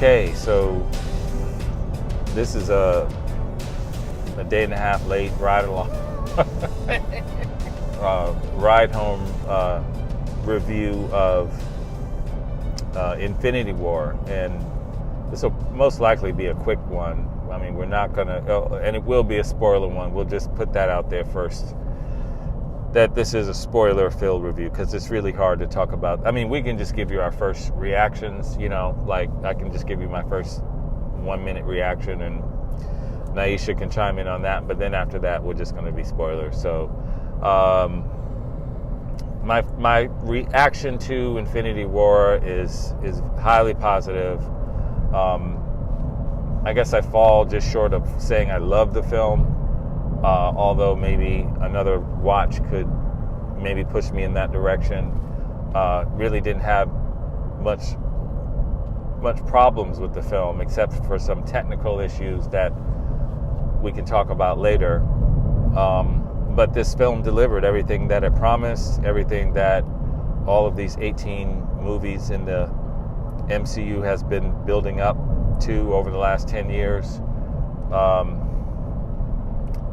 Okay, so this is a day and a half late ride along, ride home review of Infinity War, and this will most likely be a quick one. I mean, we're not gonna, and it will be a spoiler one. We'll just put that out there first, that this is a spoiler-filled review, because it's really hard to talk about. I mean, we can just give you our first reactions, you know, like I can just give you my first 1 minute reaction, and Naisha can chime in on that, but then after that, we're just going to be spoilers. So, my reaction to Infinity War is highly positive. I guess I fall just short of saying I love the film. Although maybe another watch could maybe push me in that direction. Really didn't have much problems with the film, except for some technical issues that we can talk about later. But this film delivered everything that it promised, everything that all of these 18 movies in the MCU has been building up to over the last 10 years.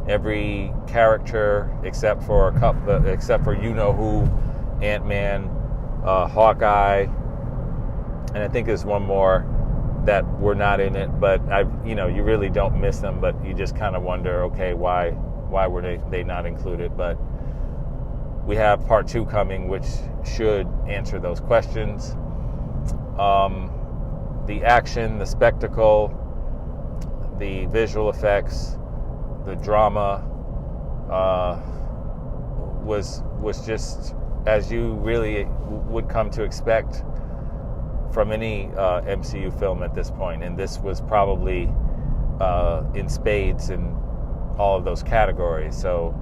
Every character except for you know who, Ant-Man, Hawkeye, and I think there's one more that were not in it, but you really don't miss them, but you just kind of wonder, okay, why were they not included? But we have part 2 coming, which should answer those questions. The action, the spectacle, the visual effects, the drama was just as you really would come to expect from any MCU film at this point, and this was probably in spades in all of those categories. So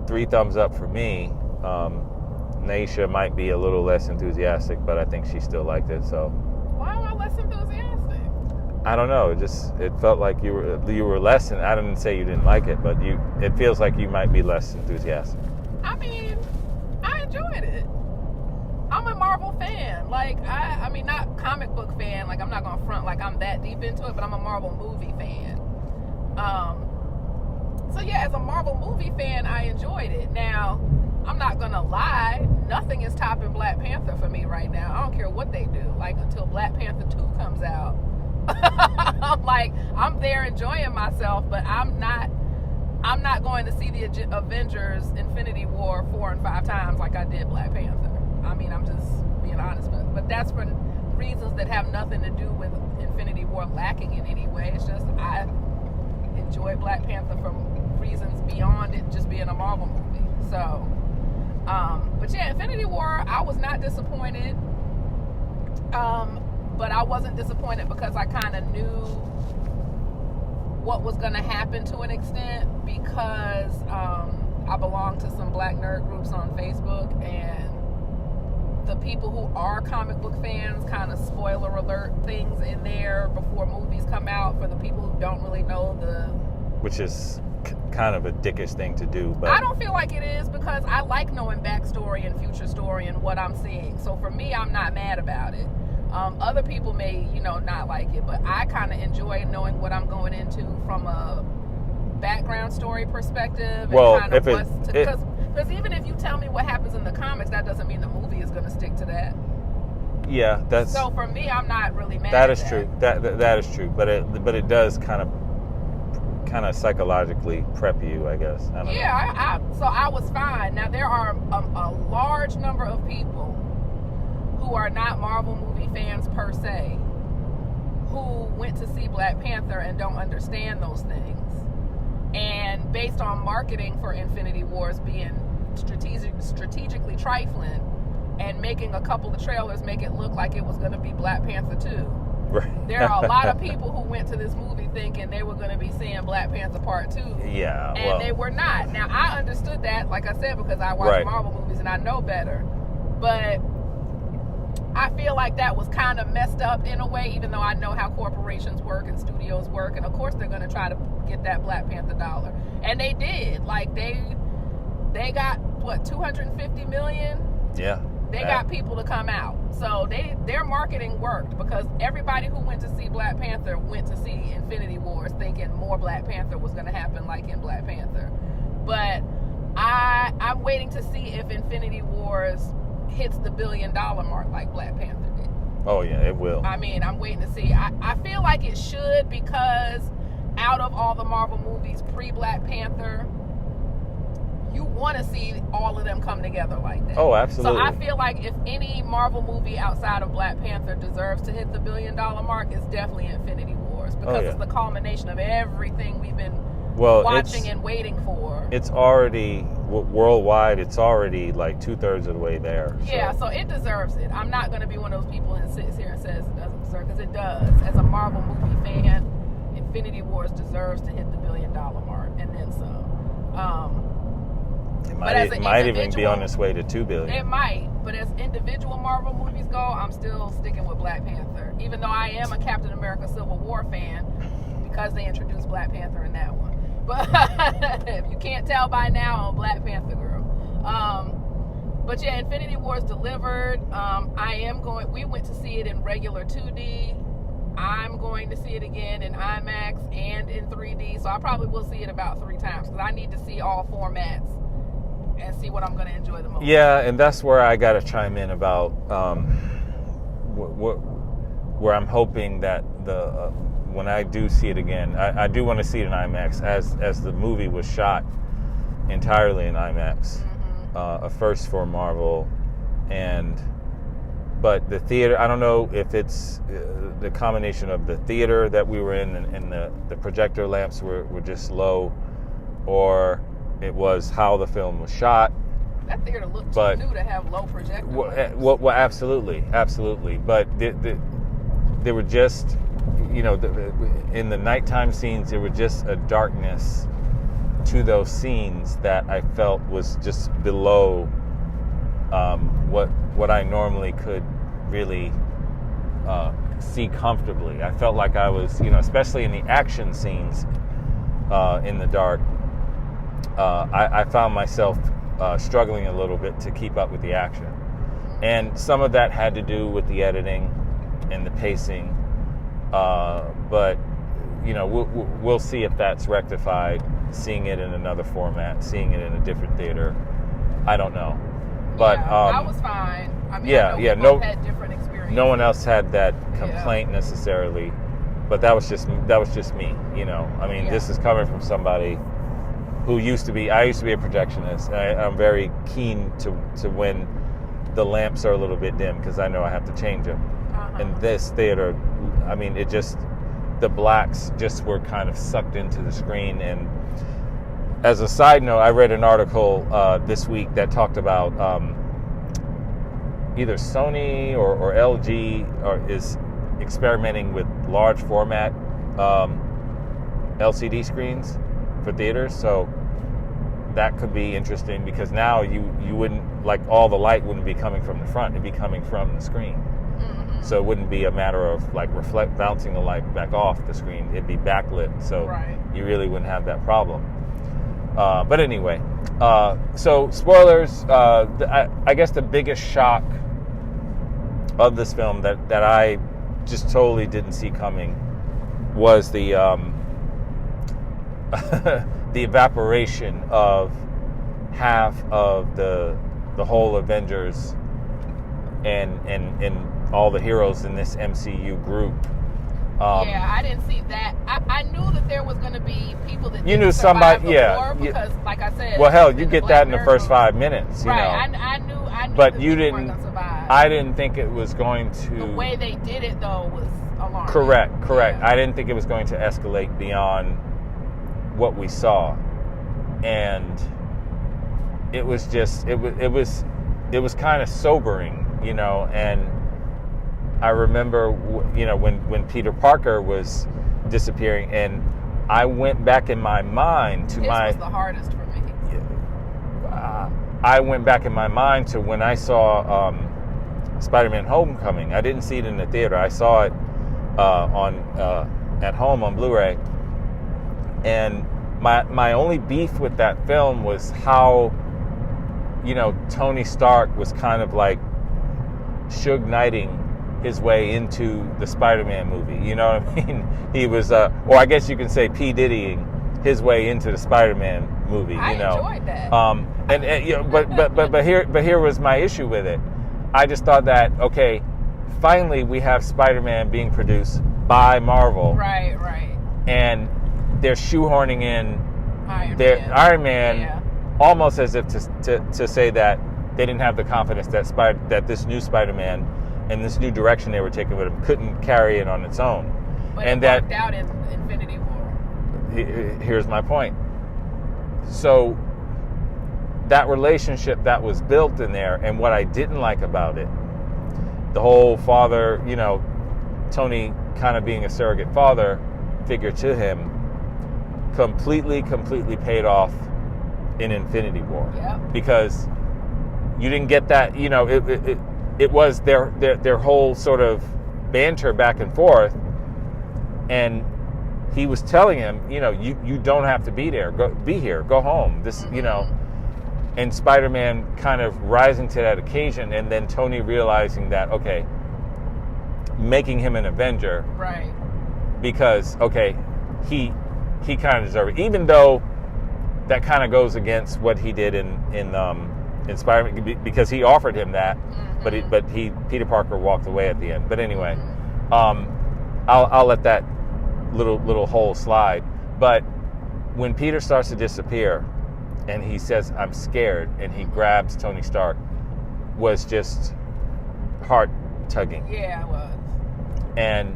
3 thumbs up for me. Naisha might be a little less enthusiastic, but I think she still liked it. So why am I less enthusiastic? I don't know. It felt like you were less, and I didn't say you didn't like it, but it feels like you might be less enthusiastic. I mean, I enjoyed it. I'm a Marvel fan. Like, I mean, not comic book fan. Like, I'm not gonna front like I'm that deep into it, but I'm a Marvel movie fan. So yeah, as a Marvel movie fan, I enjoyed it. Now, I'm not gonna lie, nothing is topping Black Panther for me right now. I don't care what they do. Like, until Black Panther 2 comes out. I'm there enjoying myself, but I'm not going to see the Avengers Infinity War 4 and 5 times like I did Black Panther. I mean, I'm just being honest, but that's for reasons that have nothing to do with Infinity War lacking in any way. It's just I enjoy Black Panther for reasons beyond it just being a Marvel movie. So, but yeah, Infinity War, I was not disappointed. But I wasn't disappointed because I kind of knew what was going to happen to an extent, because I belong to some black nerd groups on Facebook, and the people who are comic book fans kind of spoiler alert things in there before movies come out for the people who don't really know which is kind of a dickish thing to do. But I don't feel like it is, because I like knowing backstory and future story and what I'm seeing. So for me, I'm not mad about it. Other people may, not like it, but I kind of enjoy knowing what I'm going into from a background story perspective. Well, and because even if you tell me what happens in the comics, that doesn't mean the movie is going to stick to that. Yeah, that's. So for me, I'm not really mad. That is true. That is true. But it does kind of psychologically prep you, I guess. I don't know. So I was fine. Now there are a large number of people who are not Marvel movie fans per se, who went to see Black Panther and don't understand those things. And based on marketing for Infinity Wars being strategically trifling and making a couple of trailers make it look like it was going to be Black Panther 2. Right. There are a lot of people who went to this movie thinking they were going to be seeing Black Panther Part 2. Yeah. And they were not. Now, I understood that, like I said, because I watch Marvel movies and I know better. But I feel like that was kind of messed up in a way, even though I know how corporations work and studios work, and of course they're going to try to get that Black Panther dollar, and they did. Like they got what, $250 million? Yeah. They got people to come out. So their marketing worked because everybody who went to see Black Panther went to see Infinity Wars thinking more Black Panther was going to happen like in Black Panther. But I'm waiting to see if Infinity Wars hits the $1 billion mark like Black Panther did. Oh, yeah, it will. I mean, I'm waiting to see. I feel like it should because out of all the Marvel movies pre-Black Panther, you want to see all of them come together like that. Oh, absolutely. So I feel like if any Marvel movie outside of Black Panther deserves to hit the $1 billion mark, it's definitely Infinity Wars because it's the culmination of everything we've been watching and waiting for. It's already, worldwide, it's already like 2/3 of the way there. So. Yeah, so it deserves it. I'm not going to be one of those people that sits here and says it doesn't deserve, because it does. As a Marvel movie fan, Infinity Wars deserves to hit the $1 billion mark and then some. It might even be on its way to $2 billion. It might, but as individual Marvel movies go, I'm still sticking with Black Panther. Even though I am a Captain America Civil War fan, because they introduced Black Panther in that one. But if you can't tell by now, I'm a Black Panther girl. But yeah, Infinity Wars delivered. We went to see it in regular 2D. I'm going to see it again in IMAX and in 3D. So I probably will see it about 3 times because I need to see all formats and see what I'm going to enjoy the most. Yeah, and that's where I got to chime in about where I'm hoping that when I do see it again, I do want to see it in IMAX as the movie was shot entirely in IMAX, a first for Marvel, but the theater, I don't know if it's the combination of the theater that we were in and the projector lamps were just low, or it was how the film was shot. That theater looked too new to have low projector lamps. Well, absolutely. But they were just, in the nighttime scenes, there was just a darkness to those scenes that I felt was just below what I normally could really see comfortably. I felt like I was, especially in the action scenes in the dark, I found myself struggling a little bit to keep up with the action. And some of that had to do with the editing and the pacing. But, we'll see if that's rectified, seeing it in another format, seeing it in a different theater. I don't know. But I was fine. I mean, we both had different experiences. No one else had that complaint necessarily, but that was just me. This is coming from somebody who I used to be a projectionist. I'm very keen to when the lamps are a little bit dim because I know I have to change them. In this theater, the blacks just were kind of sucked into the screen. And as a side note, I read an article this week that talked about either Sony or LG is experimenting with large format LCD screens for theaters. So that could be interesting because now you wouldn't, like, all the light wouldn't be coming from the front, it'd be coming from the screen. So it wouldn't be a matter of like bouncing the light back off the screen. It'd be backlit, so you really wouldn't have that problem. But anyway, so spoilers. I guess the biggest shock of this film that I just totally didn't see coming was the the evaporation of half of the whole Avengers and all the heroes in this MCU group. I didn't see that. I knew that there was going to be people that you knew somebody, because, like I said, well, hell, you get that in the first 5 minutes, I knew. But you didn't. I didn't think it was going to. The way they did it, though, was alarming. Correct. Yeah. I didn't think it was going to escalate beyond what we saw, and it was just it was kind of sobering, and I remember, when Peter Parker was disappearing, and I went back in my mind to This was the hardest for me. I went back in my mind to when I saw Spider-Man: Homecoming. I didn't see it in the theater. I saw it at home on Blu-ray, and my only beef with that film was how, Tony Stark was kind of like Suge Knighting his way into the Spider-Man movie. You know what I mean? He was, or I guess you can say P. Diddying his way into the Spider-Man movie. I enjoyed that. And you know, but here was my issue with it. I just thought that, okay, finally we have Spider-Man being produced by Marvel. Right. And they're shoehorning in Iron Man yeah. almost as if to say that they didn't have the confidence that this new Spider-Man and this new direction they were taking with him couldn't carry it on its own. But and it worked out in Infinity War. Here's my point. So that relationship that was built in there, and what I didn't like about it, the whole father, you know, Tony kind of being a surrogate father figure to him, completely paid off in Infinity War. Yeah. Because you didn't get that, you know, it was their whole sort of banter back and forth, and he was telling him, you know, you don't have to be there. Be here. Go home. This, you know, and Spider-Man kind of rising to that occasion, and then Tony realizing that, okay, making him an Avenger, right? Because okay, he kind of deserved it, even though that kind of goes against what he did in Spider-Man, because he offered him that, but Peter Parker walked away at the end. But anyway, I'll let that little hole slide. But when Peter starts to disappear, and he says, "I'm scared," and he grabs Tony Stark, was just heart tugging. Yeah, it was. And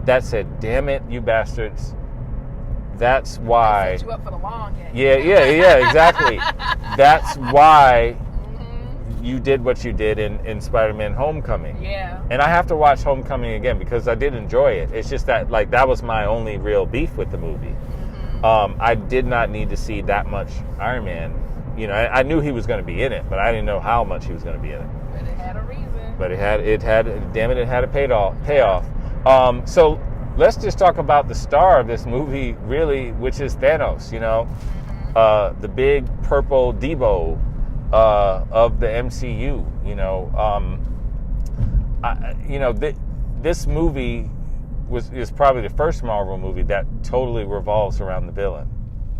that said, "Damn it, you bastards! That's why." They set you up for the long game. Yeah, exactly. That's why you did what you did in Spider-Man: Homecoming. Yeah. And I have to watch Homecoming again because I did enjoy it. It's just that, like, that was my only real beef with the movie. I did not need to see that much Iron Man. You know, I knew he was going to be in it, but I didn't know how much he was going to be in it. But it had a reason. But it had. Damn it, it had a payoff. So let's just talk about the star of this movie, really, which is Thanos. You know, the big purple Debo of the MCU. This movie is probably the first Marvel movie that totally revolves around the villain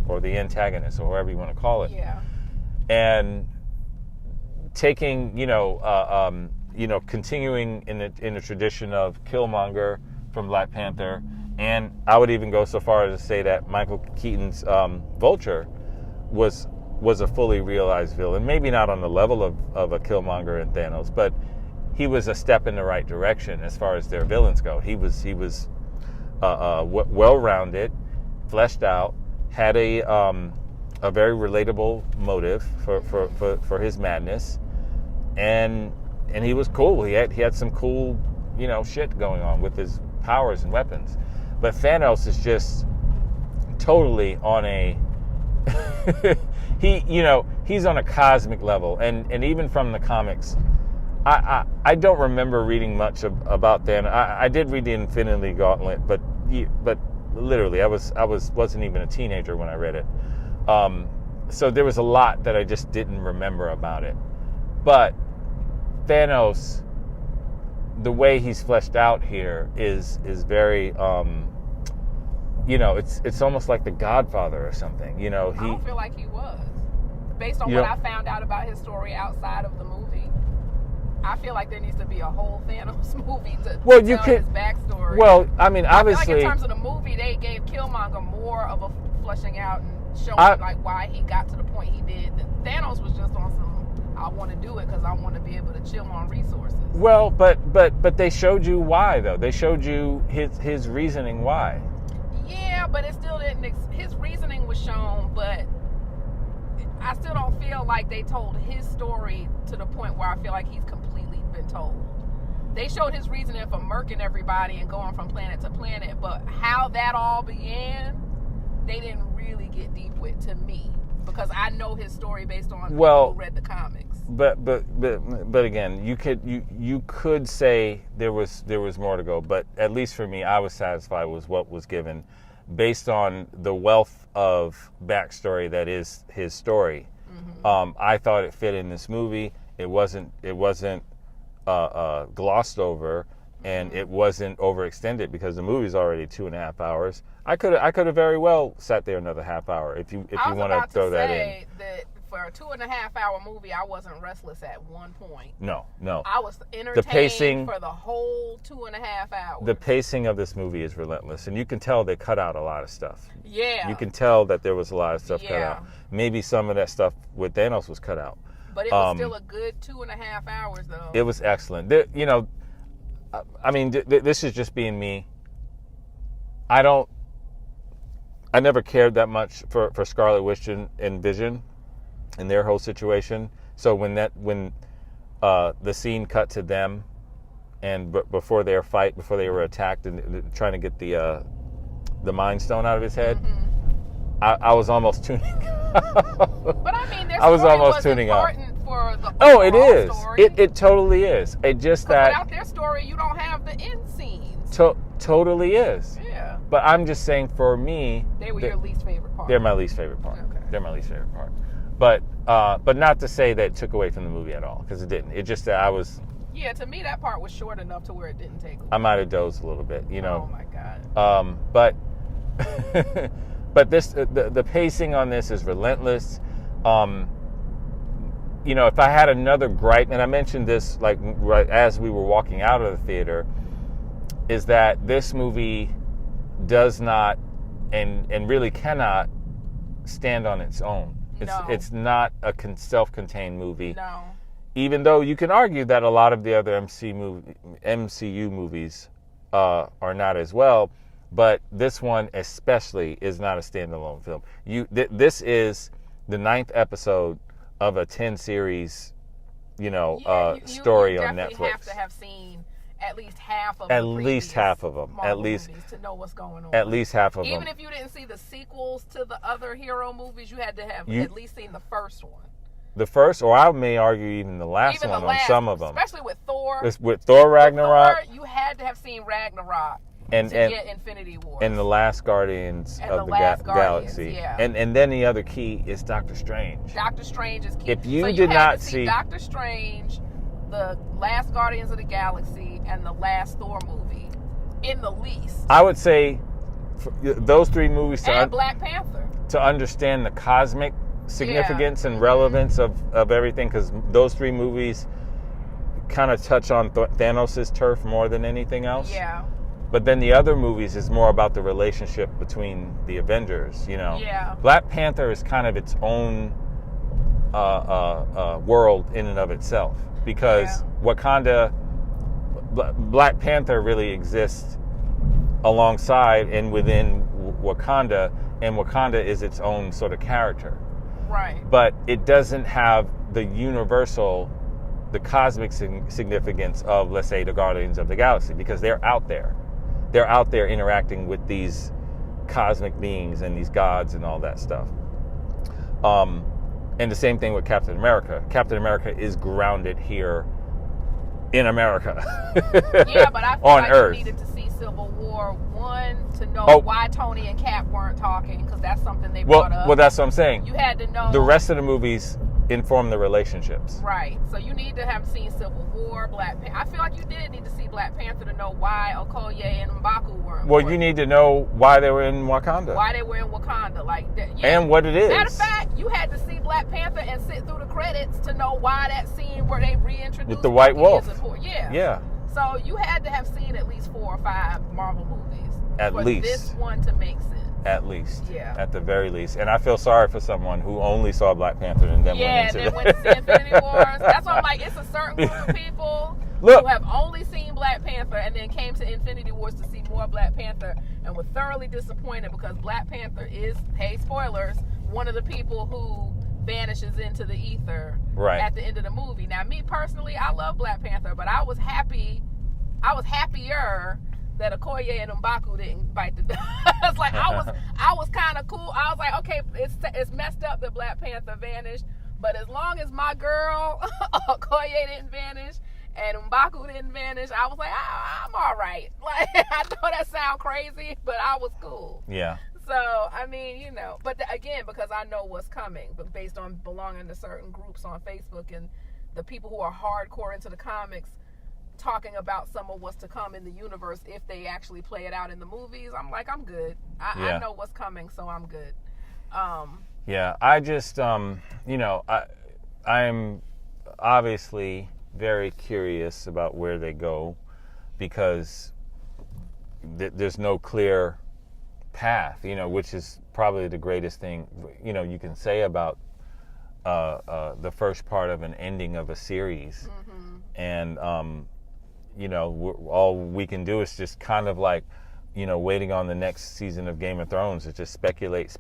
or the antagonist, or whatever you want to call it. Yeah. And taking, continuing in the tradition of Killmonger from Black Panther, and I would even go so far as to say that Michael Keaton's Vulture was a fully realized villain. Maybe not on the level of a Killmonger and Thanos, but he was a step in the right direction as far as their villains go. He was well-rounded, fleshed out, had a very relatable motive for his madness, and he was cool. He had some cool, shit going on with his powers and weapons. But Thanos is just totally on a he's on a cosmic level, and even from the comics, I don't remember reading much about Thanos. I did read the Infinity Gauntlet, but literally I wasn't even a teenager when I read it. So there was a lot that I just didn't remember about it. But Thanos, the way he's fleshed out here is very it's almost like the Godfather or something. I don't feel like he was, based on what I found out about his story outside of the movie. I feel like there needs to be a whole Thanos movie to tell his backstory. Well, I mean, obviously, I feel like in terms of the movie, they gave Killmonger more of a fleshing out and showing like why he got to the point he did. Thanos was just on some, I want to do it because I want to be able to chill on resources. Well, but they showed you why, though. They showed you his reasoning why. Yeah, but it still didn't. His reasoning was shown, but I still don't feel like they told his story to the point where I feel like he's completely been told. They showed his reasoning for murking everybody and going from planet to planet, but how that all began, they didn't really get deep with, to me, because I know his story based on people who read the comics. But again, you could say there was more to go, but at least for me, I was satisfied with what was given, based on the wealth of backstory that is his story. I thought it fit in this movie. It wasn't glossed over, and it wasn't overextended because the movie's already 2.5 hours. I could have very well sat there another half hour if you want to throw that in. That for a 2.5 hour movie, I wasn't restless at one point. No. I was entertained for the whole 2.5 hours. The pacing of this movie is relentless, and you can tell they cut out a lot of stuff. Yeah. You can tell that there was a lot of stuff cut out. Maybe some of that stuff with Thanos was cut out. But it was still a good 2.5 hours, though. It was excellent. I mean, this is just being me. I never cared that much for Scarlet Witch and Vision and their whole situation. So when the scene cut to them, and before their fight, before they were attacked and trying to get the Mind Stone out of his head, I was almost tuning out. But I mean, I was almost tuning out. For the it is. Story. It totally is. It just that without their story, you don't have the end scenes. Totally is. Yeah. But I'm just saying, for me, they were your least favorite part. They're my least favorite part. Okay. They're my least favorite part. But not to say that it took away from the movie at all, because it didn't. It just that I was. Yeah, to me that part was short enough to where it didn't take away. I might have dozed a little bit, Oh my God. But but this the pacing on this is relentless. If I had another gripe, and I mentioned this like right as we were walking out of the theater, is that this movie does not and really cannot stand on its own. It's not a self-contained movie. No. Even though you can argue that a lot of the other MCU movies are not as well, but this one especially is not a standalone film. This is the 9th episode of a 10-series, story on Netflix. You have to have seen at least half of them. At least to know what's going on. At least half of them. Even if you didn't see the sequels to the other hero movies, you had to have at least seen the first one. The first, or I may argue even the last one on some of them. Especially with Thor. With Thor Ragnarok. You had to have seen Ragnarok and get Infinity War. And the last Guardians of the Galaxy. Yeah. And then the other key is Doctor Strange. Doctor Strange is key. If you did not see Doctor Strange, the last Guardians of the Galaxy, and the last Thor movie, in the least. I would say those 3 movies and Black Panther. To understand the cosmic significance and relevance of everything, because those 3 movies kind of touch on Thanos' turf more than anything else. Yeah. But then the other movies is more about the relationship between the Avengers, Yeah. Black Panther is kind of its own world in and of itself, because Wakanda, Black Panther really exists alongside and within Wakanda, and Wakanda is its own sort of character. Right. But it doesn't have the universal, the cosmic significance of, let's say, the Guardians of the Galaxy, because they're out there. They're out there interacting with these cosmic beings and these gods and all that stuff. And the same thing with Captain America. Captain America is grounded here in America. Yeah, but I feel on like Earth. You needed to see Civil War 1 to know why Tony and Cap weren't talking, because that's something they brought up. Well, that's what I'm saying. You had to know. The rest of the movies inform the relationships. Right. So you need to have seen Civil War, Black Panther. I feel like you did need to see Black Panther to know why Okoye and M'Baku were important. Well, you need to know why they were in Wakanda. Why they were in Wakanda. Like that. Yeah. And what it is. Matter of fact, you had to see Black Panther and sit through the credits to know why that scene where they reintroduced with the White Wolf. Yeah. Yeah. So you had to have seen at least 4 or 5 Marvel movies. At least. For this one to make sense. At least. Yeah. At the very least. And I feel sorry for someone who only saw Black Panther and then went into went to see Infinity Wars. That's why I'm like, it's a certain group of people who have only seen Black Panther and then came to Infinity Wars to see more Black Panther and were thoroughly disappointed because Black Panther is, hey, spoilers, one of the people who vanishes into the ether at the end of the movie. Now, me personally, I love Black Panther, but I was happier that Okoye and M'Baku didn't bite the dust. Like I was kind of cool. I was like, okay, it's messed up that Black Panther vanished, but as long as my girl Okoye didn't vanish and M'Baku didn't vanish, I was like, I'm all right. Like I know that sounds crazy, but I was cool. Yeah. So I mean, but again, because I know what's coming, but based on belonging to certain groups on Facebook and the people who are hardcore into the comics. talking about some of what's to come in the universe if they actually play it out in the movies, I'm like, I'm good. I know what's coming, so I'm good. Yeah, I just, I'm obviously very curious about where they go, because there's no clear path, which is probably the greatest thing, you can say about the first part of an ending of a series. And, all we can do is just kind of like, waiting on the next season of Game of Thrones to just speculate.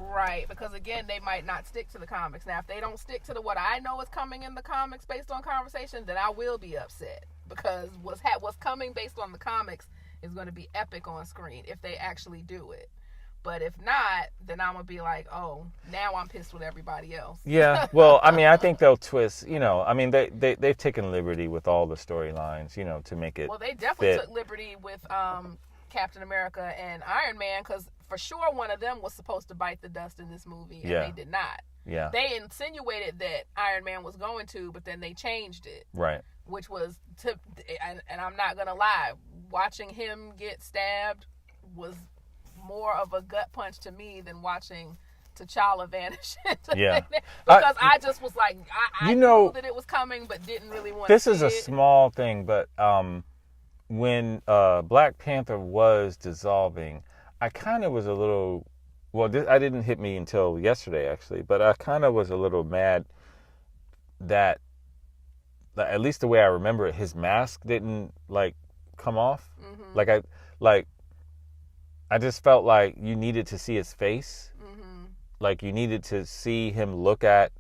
Right, because again, they might not stick to the comics. Now, if they don't stick to what I know is coming in the comics based on conversation, then I will be upset, because what's coming based on the comics is going to be epic on screen if they actually do it. But if not, then I'm going to be like, oh, now I'm pissed with everybody else. Yeah, well, I mean, I think they'll twist, they've taken liberty with all the storylines, to make it. Well, they definitely took liberty with Captain America and Iron Man, because for sure one of them was supposed to bite the dust in this movie, and they did not. Yeah. They insinuated that Iron Man was going to, but then they changed it. Right. Which was, and I'm not going to lie, watching him get stabbed was more of a gut punch to me than watching T'Challa vanish. Because I just was like, I knew that it was coming, but didn't really want to see it. This is a small thing, but when Black Panther was dissolving, I kind of was a little, I didn't hit me until yesterday, actually, but I kind of was a little mad that, at least the way I remember it, his mask didn't, come off. I just felt like you needed to see his face. Like, you needed to see him look at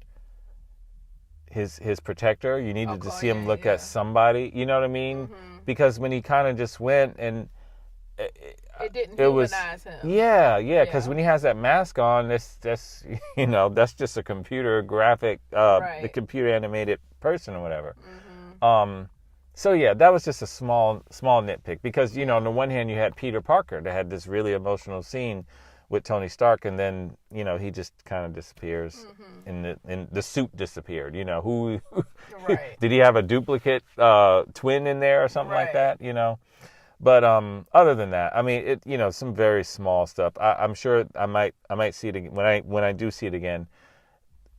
his protector. You needed to see him look at somebody. You know what I mean? Because when he kind of just went and it didn't humanize him. Yeah. Because when he has that mask on, that's that's just a computer graphic, the computer animated person or whatever. So yeah, that was just a small nitpick, because on the one hand you had Peter Parker that had this really emotional scene with Tony Stark, and then he just kind of disappears, and the suit disappeared. Who did he have a duplicate twin in there or something like that? But other than that, I mean, it some very small stuff. I'm sure I might see it again. When I do see it again,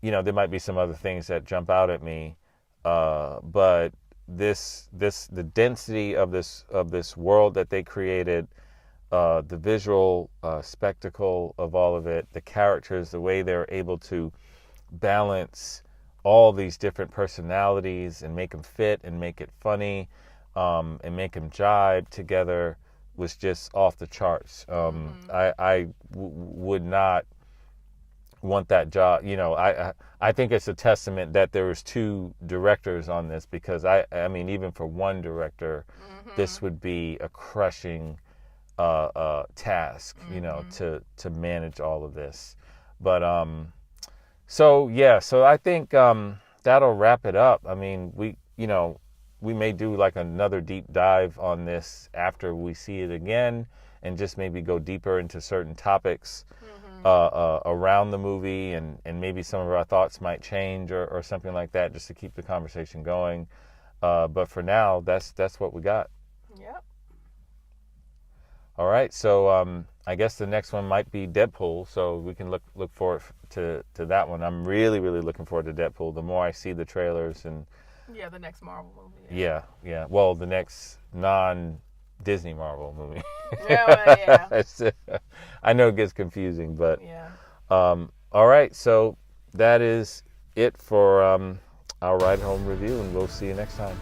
there might be some other things that jump out at me, but the density of this world that they created, the visual spectacle of all of it, the characters, the way they're able to balance all these different personalities and make them fit and make it funny, and make them jibe together, was just off the charts. I would not want that job. I think it's a testament that there was 2 directors on this, because I mean, even for one director, this would be a crushing task, to manage all of this. But so I think that'll wrap it up. I mean, we may do like another deep dive on this after we see it again, and just maybe go deeper into certain topics around the movie, and maybe some of our thoughts might change or something like that, just to keep the conversation going. But for now, that's what we got. Yep. All right, so I guess the next one might be Deadpool, so we can look forward to that one. I'm really, really looking forward to Deadpool. The more I see the trailers and the next Marvel movie. Yeah. Well, the next non-Disney Marvel movie. I know it gets confusing, but all right. So that is it for our ride home review, and we'll see you next time.